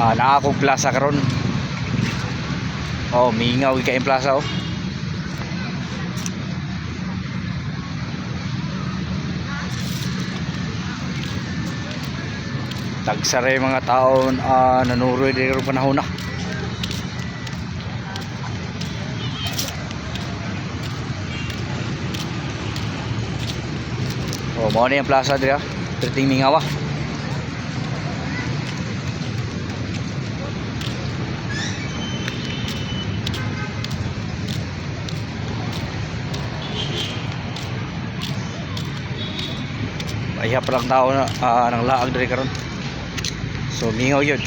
naa akong plaza karon. Oh, mingaw kay plaza oh. Tagsaray mga taon nanuroy din karon panahon na. Oh, mao na yung plaza dira. Perting mingaw ah. Ayha pa lang tao na nang laag diri karon. So mingaw yun.